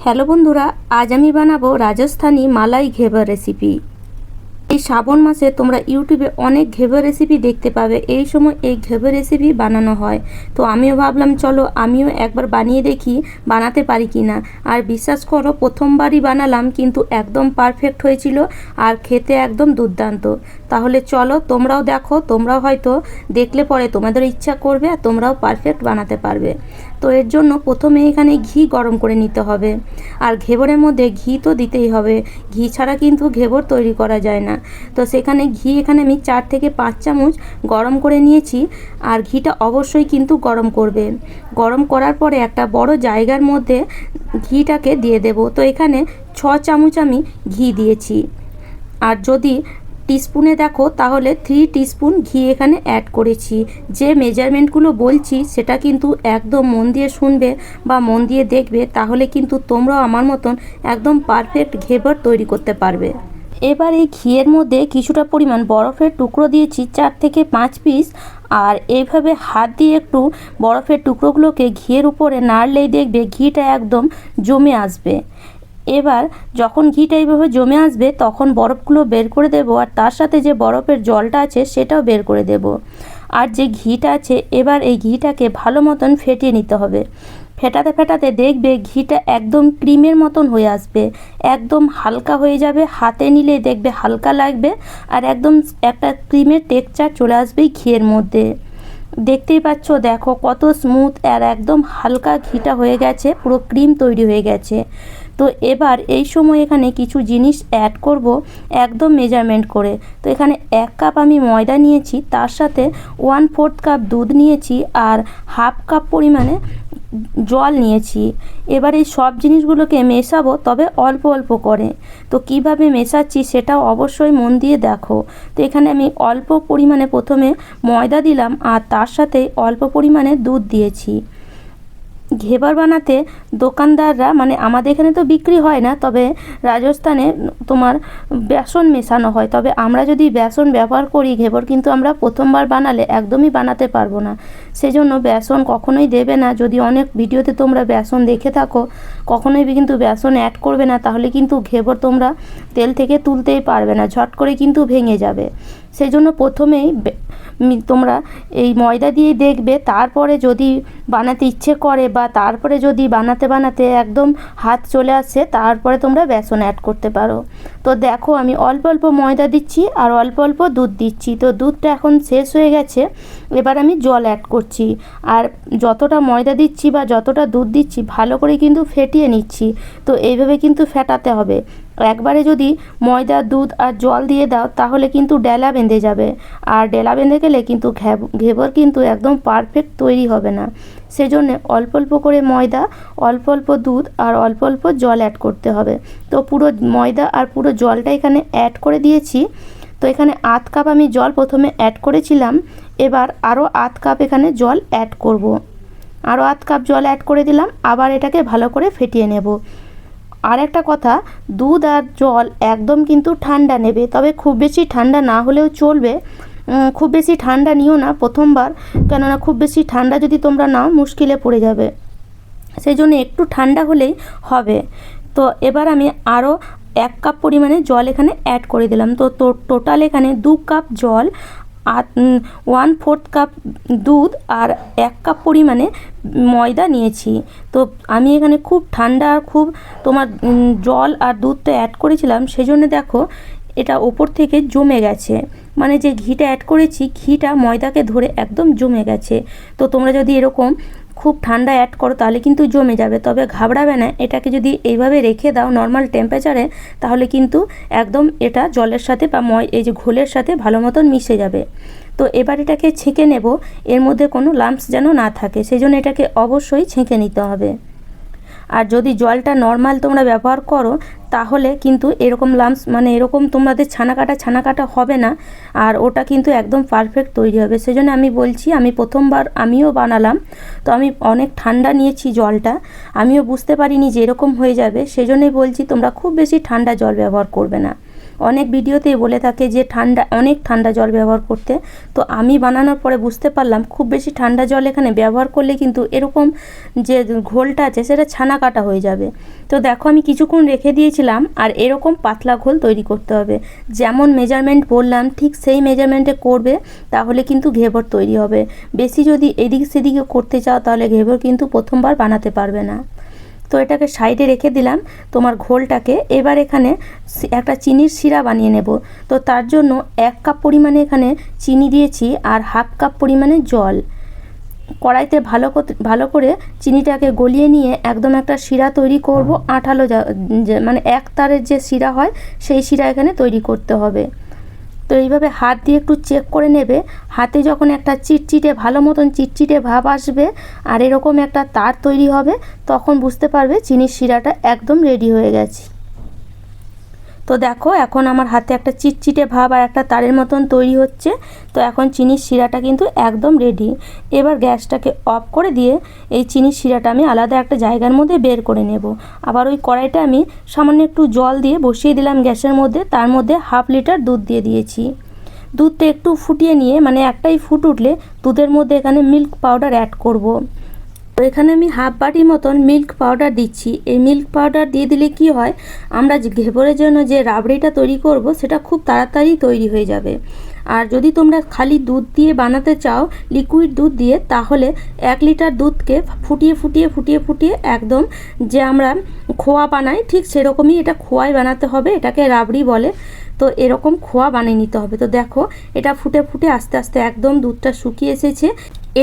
Hello বন্ধুরা, আজ আমি বানাবো রাজস্থানি মালাই ঘেবার রেসিপি। এই শ্রাবণ মাসে তোমরা ইউটিউবে অনেক ঘেবার রেসিপি দেখতে পাবে। এই সময় এই ঘেবার রেসিপি বানানো হয়, তো আমিও ভাবলাম চলো আমিও একবার বানিয়ে দেখি বানাতে পারি কি না। আর বিশ্বাস করো, প্রথমবারই বানালাম কিন্তু একদম পারফেক্ট হয়েছিল আর খেতে একদম দুর্দান্ত। তাহলে চলো তোমরাও দেখো, তোমরাও হয়তো দেখলে পরে তোমাদের ইচ্ছা করবে আর তোমরাও পারফেক্ট বানাতে পারবে। তো এর জন্য প্রথমে এখানে ঘি গরম করে নিতে হবে, আর ঘেবরের মধ্যে ঘি তো দিতেই হবে। ঘি ছাড়া কিন্তু ঘেবর তৈরি করা যায় না। তো সেখানে ঘি এখানে আমি 4 থেকে 5 চামচ গরম করে নিয়েছি। আর ঘিটা অবশ্যই কিন্তু গরম করবে। গরম করার পরে একটা বড় জায়গার মধ্যে ঘিটাকে দিয়ে দেব। তো এখানে 6 চামচ আমি ঘি দিয়েছি। আর যদি টিস্পুনে দেখো তাহলে 3 টিস্পুন ঘি এখানে অ্যাড করেছি। যে মেজারমেন্টগুলো বলছি সেটা কিন্তু একদম মন দিয়ে শুনবে বা মন দিয়ে দেখবে, তাহলে কিন্তু তোমরাও আমার মতন একদম পারফেক্ট ঘেবর তৈরি করতে পারবে। এবার এই ঘিয়ের মধ্যে কিছুটা পরিমাণ বরফের টুকরো দিয়েছি, 4 থেকে 5 পিস। আর এইভাবে হাত দিয়ে একটু বরফের টুকরোগুলোকে ঘিয়ের উপরে নাড়লেই দেখবে ঘিটা একদম জমে আসবে। এবার যখন ঘিটা এইভাবে জমে আসবে তখন বরফগুলো বের করে দেব, আর তার সাথে যে বরফের জলটা আছে সেটাও বের করে দেব। আর যে ঘিটা আছে এবার এই ঘিটাকে ভালো মতন ফেটিয়ে নিতে হবে। ফেটাতে ফেটাতে দেখবে ঘিটা একদম ক্রিমের মতন হয়ে আসবে, একদম হালকা হয়ে যাবে, হাতে নিলে দেখবে হালকা লাগবে আর একদম একটা ক্রিমের টেক্সচার চলে আসবে ঘিয়ের মধ্যে। দেখতেই পাচ্ছ, দেখো কত স্মুথ আর একদম হালকা ঘিটা হয়ে গেছে, পুরো ক্রিম তৈরি হয়ে গেছে। তো এবার এই সময় এখানে কিছু জিনিস অ্যাড করব একদম মেজারমেন্ট করে। তো এখানে 1 কাপ আমি ময়দা নিয়েছি, তার সাথে 1/4 কাপ দুধ নিয়েছি আর হাফ কাপ পরিমাণে জল নিয়েছি। এবার এই সব জিনিসগুলোকে মেশাবো, তবে অল্প অল্প করে। তো কিভাবে মেশাচ্ছি সেটাও অবশ্যই মন দিয়ে দেখো। তো এখানে আমি অল্প পরিমাণে প্রথমে ময়দা দিলাম আর তার সাথে অল্প পরিমাণে দুধ দিয়েছি। ঘেবার বানাতে দোকানদাররা, মানে আমাদের এখানে তো বিক্রি হয় না, তবে রাজস্থানে তোমার বেসন মেশানো হয়। তবে আমরা যদি বেসন ব্যবহার করি ঘেবর কিন্তু আমরা প্রথমবার বানালে একদমই বানাতে পারবো না। সেজন্য বেসন কখনোই দেবে না। যদি অনেক ভিডিওতে তোমরা বেসন দেখে থাকো, কখনোই কিন্তু বেসন অ্যাড করবে না, তাহলে কিন্তু ঘেবর তোমরা তেল থেকে তুলতেই পারবে না, ঝট করে কিন্তু ভেঙে যাবে। সেই জন্য প্রথমেই তোমরা এই ময়দা দিয়ে দেখবে, তারপরে যদি বানাতে ইচ্ছে করে বা তারপরে যদি বানাতে বানাতে একদম হাত চলে আসছে তারপরে তোমরা বেসন অ্যাড করতে পারো। তো দেখো আমি অল্প অল্প ময়দা দিচ্ছি আর অল্প অল্প দুধ দিচ্ছি। তো দুধটা এখন শেষ হয়ে গেছে, এবার আমি জল অ্যাড করছি। আর যতটা ময়দা দিচ্ছি বা যতটা দুধ দিচ্ছি ভালো করে কিন্তু ফেটিয়ে নিচ্ছি। তো এইভাবে কিন্তু ফেটাতে হবে। একবারে যদি ময়দা দুধ আর জল দিয়ে দাও তাহলে কিন্তু ডেলা বেঁধে যাবে, আর ডেলা বেঁধে গেলে কিন্তু ঘেবর কিন্তু একদম পারফেক্ট তৈরি হবে না। সেজন্য অল্প অল্প করে ময়দা, অল্প অল্প দুধ আর অল্প অল্প জল অ্যাড করতে হবে। তো পুরো ময়দা আর পুরো জলটা এখানে অ্যাড করে দিয়েছি। তো এখানে 1/2 কাপ আমি জল প্রথমে অ্যাড করেছিলাম, এবার আরও 1/2 কাপ এখানে জল অ্যাড করব। আরও 1/2 কাপ জল অ্যাড করে দিলাম, আবার এটাকে ভালো করে ফেটিয়ে নেব। আর একটা কথা, দুধ আর জল একদম কিন্তু ঠান্ডা নেবে, তবে খুব বেশি ঠান্ডা না হলেও চলবে। খুব বেশি ঠান্ডা নিও না প্রথমবার, কেননা খুব বেশি ঠান্ডা যদি তোমরা নাও মুশকিলে পড়ে যাবে। সেই জন্য একটু ঠান্ডা হলেই হবে। তো এবার আমি আরও 1 কাপ পরিমাণে জল এখানে অ্যাড করে দিলাম। তো টোটাল এখানে 2 কাপ জল আর 1/4 কাপ দুধ আর 1 কাপ পরিমাণে ময়দা নিয়েছি। তো আমি এখানে খুব ঠান্ডা আর খুব তোমার জল আর দুধটা অ্যাড করেছিলাম, সেই জন্য দেখো এটা ওপর থেকে জমে গেছে। মানে যে ঘিটা অ্যাড করেছি ঘিটা ময়দাকে ধরে একদম জমে গেছে। তো তোমরা যদি এরকম খুব ঠান্ডা অ্যাড করো তাহলে কিন্তু জমে যাবে, তবে ঘাবড়াবে না। এটাকে যদি এইভাবে রেখে দাও নর্মাল টেম্পারেচারে তাহলে কিন্তু একদম এটা জলের সাথে বা এই যে ঘোলের সাথে ভালো মতন মিশে যাবে। তো এবার এটাকে ছেঁকে নেব, এর মধ্যে কোনো লাম্পস যেন না থাকে, সেই জন্য এটাকে অবশ্যই ছেঁকে নিতে হবে। আর যদি জলটা নর্মাল তোমরা ব্যবহার করো তাহলে কিন্তু এরকম লাম্পস, মানে এরকম তোমাদের ছানা কাটা হবে না, আর ওটা কিন্তু একদম পারফেক্ট তৈরি হবে। সেজন্য আমি বলছি, আমি প্রথমবার আমিও বানালাম, তো আমি অনেক ঠান্ডা নিয়েছি জলটা, আমিও বুঝতে পারিনি যে এরকম হয়ে যাবে। সেজন্যই বলছি তোমরা খুব বেশি ঠান্ডা জল ব্যবহার করবে না, অনেক ভিডিওতেই বলে থাকে যে অনেক ঠান্ডা জল ব্যবহার করতে। তো আমি বানানোর পরে বুঝতে পারলাম খুব বেশি ঠান্ডা জল এখানে ব্যবহার করলে কিন্তু এরকম যে ঘোলটা আছে সেটা ছানা কাটা হয়ে যাবে। তো দেখো আমি কিছুক্ষণ রেখে দিয়েছিলাম, আর এরকম পাতলা ঘোল তৈরি করতে হবে। যেমন মেজারমেন্ট বললাম ঠিক সেই মেজারমেন্টে করবে, তাহলে কিন্তু ঘেবর তৈরি হবে। বেশি যদি এদিক সেদিকে করতে চাও তাহলে ঘেবর কিন্তু প্রথমবার বানাতে পারবে না। তো এটাকে সাইডে রেখে দিলাম তোমার ঘোলটাকে। এবার এখানে একটা চিনির শিরা বানিয়ে নেব। তো তার জন্য 1 কাপ পরিমাণে এখানে চিনি দিয়েছি আর 1/2 কাপ পরিমাণে জল। কড়াইতে ভালো করে চিনিটাকে গলিয়ে নিয়ে একদম একটা শিরা তৈরি করব, আঠালো মানে এক তারের যে শিরা হয় সেই শিরা এখানে তৈরি করতে হবে। তো এইভাবে হাত দিয়ে একটু চেক করে নেবে। হাতে যখন একটা চিটচিটে ভালো মতন চিটচিটে ভাব আসবে আর এরকম একটা তার তৈরি হবে, তখন বুঝতে পারবে চিনির শিরাটা একদম রেডি হয়ে গেছে। তো দেখো এখন আমার হাতে একটা চিটচিটে ভাব আর একটা তারের মতন তৈরি হচ্ছে। তো এখন চিনির শিরাটা কিন্তু একদম রেডি। এবার গ্যাসটাকে অফ করে দিয়ে এই চিনির শিরাটা আমি আলাদা একটা জায়গার মধ্যে বের করে নেব। আবার ওই কড়াইটা আমি সামান্য একটু জল দিয়ে বসিয়ে দিলাম গ্যাসের মধ্যে। তার মধ্যে 1/2 লিটার দুধ দিয়ে দিয়েছি। দুধটা একটু ফুটিয়ে নিয়ে মানে একটাই ফুট উঠলে দুধের মধ্যে এখানে মিল্ক পাউডার অ্যাড করব। তো এখানে আমি 1/2 বাটি মতন মিল্ক পাউডার দিচ্ছি। এই মিল্ক পাউডার দিয়ে দিলে কি হয়, আমরা ঘেবরের জন্য যে রাবড়িটা তৈরি করব সেটা খুব তাড়াতাড়ি তৈরি হয়ে যাবে। আর যদি তোমরা খালি দুধ দিয়ে বানাতে চাও, লিকুইড দুধ দিয়ে, তাহলে 1 লিটার দুধকে ফুটিয়ে একদম যে আমরা খোয়া বানাই ঠিক সেরকমই এটা খোয়াই বানাতে হবে। এটাকে রাবড়ি বলে। তো এরকম খোয়া বানিয়ে নিতে হবে। তো দেখো এটা ফুটে আস্তে আস্তে একদম দুধটা শুকিয়ে এসেছে।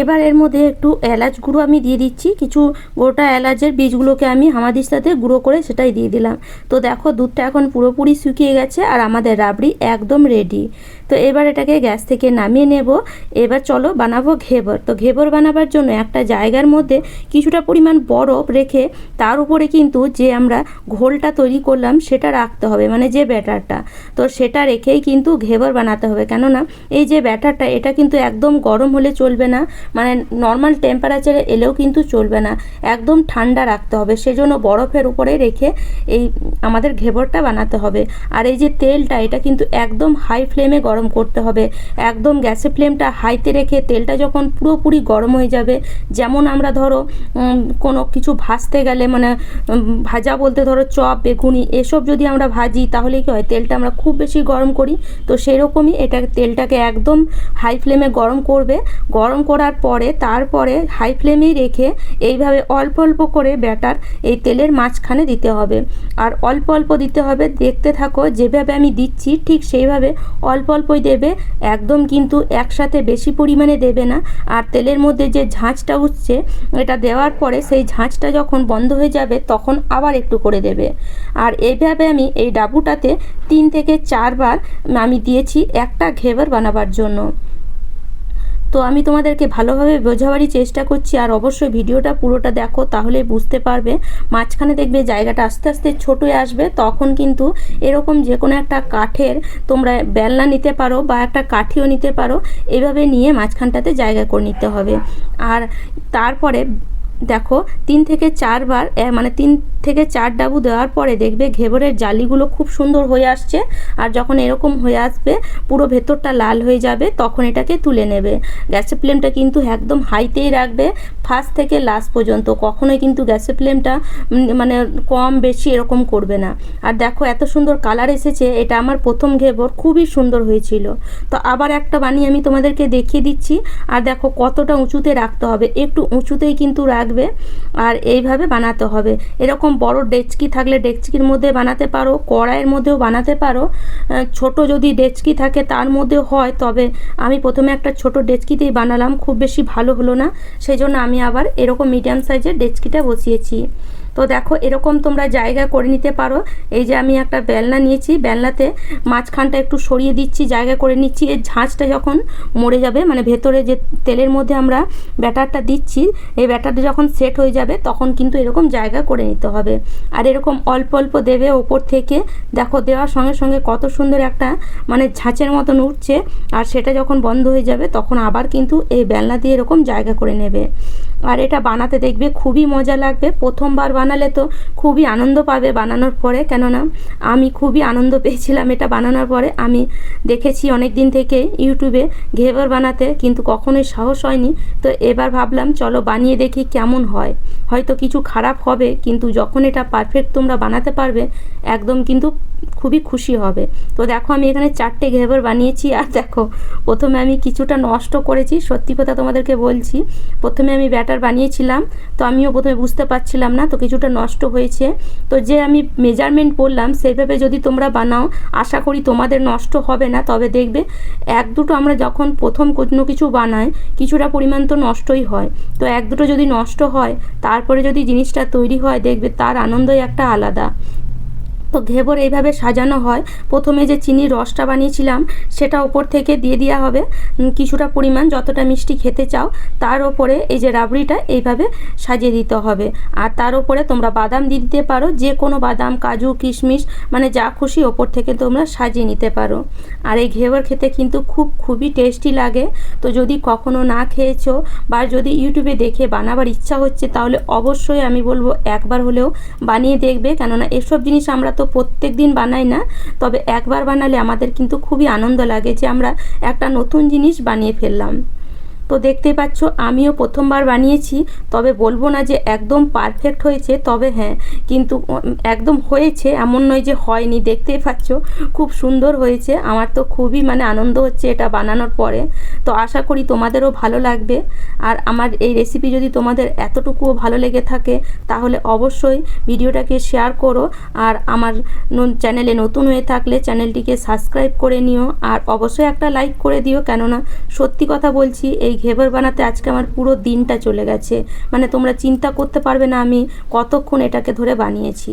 এবার এর মধ্যে একটু এলাচ গুঁড়ো আমি দিয়ে দিচ্ছি। কিছু গোটা এলাচের বীজগুলোকে আমি হামাদির সাথে গুঁড়ো করে সেটাই দিয়ে দিলাম। তো দেখো দুধটা এখন পুরোপুরি শুকিয়ে গেছে আর আমাদের রাবড়ি একদম রেডি। তো এবার এটাকে গ্যাস থেকে নামিয়ে নেব। এবার চলো বানাবো ঘেবর। তো ঘেবর বানাবার জন্য একটা জায়গার মধ্যে কিছুটা পরিমাণ বরফ রেখে তার উপরে কিন্তু যে আমরা ঘোলটা তৈরি করলাম সেটা রাখতে হবে, মানে যে ব্যাটারটা। তো সেটা রেখেই কিন্তু ঘেবর বানাতে হবে, কেননা এই যে ব্যাটারটা এটা কিন্তু একদম গরম হলে চলবে না, মানে নর্মাল টেম্পারেচারে এলেও কিন্তু চলবে না, একদম ঠান্ডা রাখতে হবে। সেজন্য বরফের উপরে রেখে এই আমাদের ঘেবরটা বানাতে হবে। আর এই যে তেলটা এটা কিন্তু একদম হাই ফ্লেমে গরম করতে হবে। একদম গ্যাসের ফ্লেমটা হাইতে রেখে তেলটা যখন পুরোপুরি গরম হয়ে যাবে, যেমন আমরা ধরো কোনো কিছু ভাজতে গেলে মানে ভাজা বলতে ধরো চপ বেগুনি এসব যদি আমরা ভাজি তাহলে কি হয়, তেলটা আমরা খুব বেশি গরম করি। তো সেরকমই এটা তেলটাকে একদম হাই ফ্লেমে গরম করবে। গরম করার পরে তারপরে হাই ফ্লেমেই রেখে এইভাবে অল্প অল্প করে ব্যাটার এই তেলের মাঝখানে দিতে হবে। আর অল্প অল্প দিতে হবে, দেখতে থাকো যেভাবে আমি দিচ্ছি ঠিক সেইভাবে অল্প অল্পই দেবে, একদম কিন্তু একসাথে বেশি পরিমাণে দেবে না। আর তেলের মধ্যে যে ঝাঁঝটা উঠছে এটা দেওয়ার পরে সেই ঝাঁঝটা যখন বন্ধ হয়ে যাবে তখন আবার একটু করে দেবে। আর এইভাবে আমি এই ডাবুটাতে 3 থেকে 4 বার আমি দিয়েছি একটা ঘেবর বানাবার জন্য। তো আমি তোমাদেরকে ভালোভাবে বোঝাবারই চেষ্টা করছি, আর অবশ্যই ভিডিওটা পুরোটা দেখো তাহলে বুঝতে পারবে। মাঝখানে দেখবে জায়গাটা আস্তে আস্তে ছোট হয়ে আসবে, তখন কিন্তু এরকম যে কোনো একটা কাঠের তোমরা বেলনা নিতে পারো বা একটা কাঠিও নিতে পারো, এভাবে নিয়ে মাঝখানটাতে জায়গা করে নিতে হবে। আর তারপরে দেখো 3 থেকে 4 বার মানে 3 থেকে 4 ডাবু দেওয়ার পরে দেখবে ঘেবরের জালিগুলো খুব সুন্দর হয়ে আসছে। আর যখন এরকম হয়ে আসবে পুরো ভেতরটা লাল হয়ে যাবে তখন এটাকে তুলে নেবে। গ্যাসের ফ্লেমটা কিন্তু একদম হাইতেই রাখবে ফার্স্ট থেকে লাস্ট পর্যন্ত, কখনোই কিন্তু গ্যাসের ফ্লেমটা মানে কম বেশি এরকম করবে না। আর দেখো এত সুন্দর কালার এসেছে, এটা আমার প্রথম ঘেবর, খুবই সুন্দর হয়েছিল। তো আবার একটা বানিয়ে আমি তোমাদেরকে দেখিয়ে দিচ্ছি। আর দেখো কতটা উঁচুতে রাখতে হবে, একটু উঁচুতেই কিন্তু রাখবে। আর এইভাবে বানাতে হবে। এরকম বড় ডেচকি থাকলে ডেচকির মধ্যে বানাতে পারো, কড়াইয়ের মধ্যেও বানাতে পারো। ছোট যদি ডেচকি থাকে তার মধ্যে হয়, তবে আমি প্রথমে একটা ছোট ডেচকিতেই বানালাম, খুব বেশি ভালো হলো না, সেই জন্য আমি আবার এরকম মিডিয়াম সাইজের ডেচকিটা বসিয়েছি। তো দেখো এরকম তোমরা জায়গা করে নিতে পারো। এই যে আমি একটা বেলনা নিয়েছি, বেলনাতে মাঝখানটা একটু সরিয়ে দিচ্ছি, জায়গা করে নিচ্ছি। এই ঝাঁঝটা যখন মরে যাবে, মানে ভেতরে যে তেলের মধ্যে আমরা ব্যাটারটা দিচ্ছি, এই ব্যাটারটা যখন সেট হয়ে যাবে তখন কিন্তু এরকম জায়গা করে নিতে হবে। আর এরকম অল্প অল্প দেবে ওপর থেকে। দেখো দেওয়ার সঙ্গে সঙ্গে কত সুন্দর একটা মানে ঝাঁচের মতন উঠছে। আর সেটা যখন বন্ধ হয়ে যাবে তখন আবার কিন্তু এই বেলনা দিয়ে এরকম জায়গা করে নেবে। আর এটা বানাতে দেখবে খুবই মজা লাগবে। প্রথমবার বানালে তো খুবই আনন্দ পাবে বানানোর পরে, কেননা আমি খুবই আনন্দ পেয়েছিলাম এটা বানানোর পরে। আমি দেখেছি অনেক দিন থেকে ইউটিউবে ঘেবর বানাতে, কিন্তু কখনোই সাহস হয়নি। তো এবার ভাবলাম চলো বানিয়ে দেখি কেমন হয়। হয়তো কিছু খারাপ হবে, কিন্তু যখন এটা পারফেক্ট তোমরা বানাতে পারবে একদম কিন্তু খুবই খুশি হবে। তো দেখো আমি এখানে 4টে ঘেবর বানিয়েছি। আর দেখো প্রথমে আমি কিছুটা নষ্ট করেছি, সত্যি কথা তোমাদেরকে বলছি। প্রথমে আমি ব্যাটার বানিয়েছিলাম, তো আমিও প্রথমে বুঝতে পারছিলাম না, তো কিছুটা নষ্ট হয়েছে। তো যে আমি মেজারমেন্ট বললাম সেইভাবে যদি তোমরা বানাও আশা করি তোমাদের নষ্ট হবে না। তবে দেখবে এক দুটো আমরা যখন প্রথম কোনো কিছু বানাই কিছুটা পরিমাণ তো নষ্টই হয়। তো এক দুটো যদি নষ্ট হয় তারপরে যদি জিনিসটা তৈরি হয় দেখবে তার আনন্দই একটা আলাদা। তো ঘেবর এইভাবে সাজানো হয়। প্রথমে যে চিনির রসটা বানিয়েছিলাম সেটা ওপর থেকে দিয়ে দেওয়া হবে কিছুটা পরিমাণ, যতটা মিষ্টি খেতে চাও। তার ওপরে এই যে রাবড়িটা এইভাবে সাজিয়ে দিতে হবে। আর তার ওপরে তোমরা বাদাম দিয়ে দিতে পারো, যে কোনো বাদাম, কাজু, কিশমিশ, মানে যা খুশি ওপর থেকে তোমরা সাজিয়ে নিতে পারো। আর এই ঘেবর খেতে কিন্তু খুবই টেস্টি লাগে। তো যদি কখনো না খেয়েছো বা যদি ইউটিউবে দেখে বানাবার ইচ্ছা হচ্ছে তাহলে অবশ্যই আমি বলবো একবার হলেও বানিয়ে দেখবে, কেননা এসব জিনিস আমরা তো প্রত্যেক দিন বানাই না। তবে একবার বানালে আমাদের কিন্তু খুবই আনন্দ লাগে যে আমরা একটা নতুন জিনিস বানিয়ে ফেললাম। তো দেখতেই পাচ্ছ আমিও প্রথমবার বানিয়েছি, তবে বলবো না যে একদম পারফেক্ট হয়েছে। তবে হ্যাঁ, কিন্তু একদম হয়েছে এমন নয় যে হয়নি। দেখতেই পাচ্ছ খুব সুন্দর হয়েছে। আমার তো খুবই মানে আনন্দ হচ্ছে এটা বানানোর পরে। তো আশা করি তোমাদেরও ভালো লাগবে। আর আমার এই রেসিপি যদি তোমাদের এতটুকুও ভালো লেগে থাকে তাহলে অবশ্যই ভিডিওটাকে শেয়ার করো। আর আমার চ্যানেলে নতুন হয়ে থাকলে চ্যানেলটিকে সাবস্ক্রাইব করে নিও। আর অবশ্যই একটা লাইক করে দিও, কেননা সত্যি কথা বলছি এই ঘেবর বানাতে আজকে আমার পুরো দিনটা চলে গেছে। মানে তোমরা চিন্তা করতে পারবে না আমি কতক্ষণ এটাকে ধরে বানিয়েছি।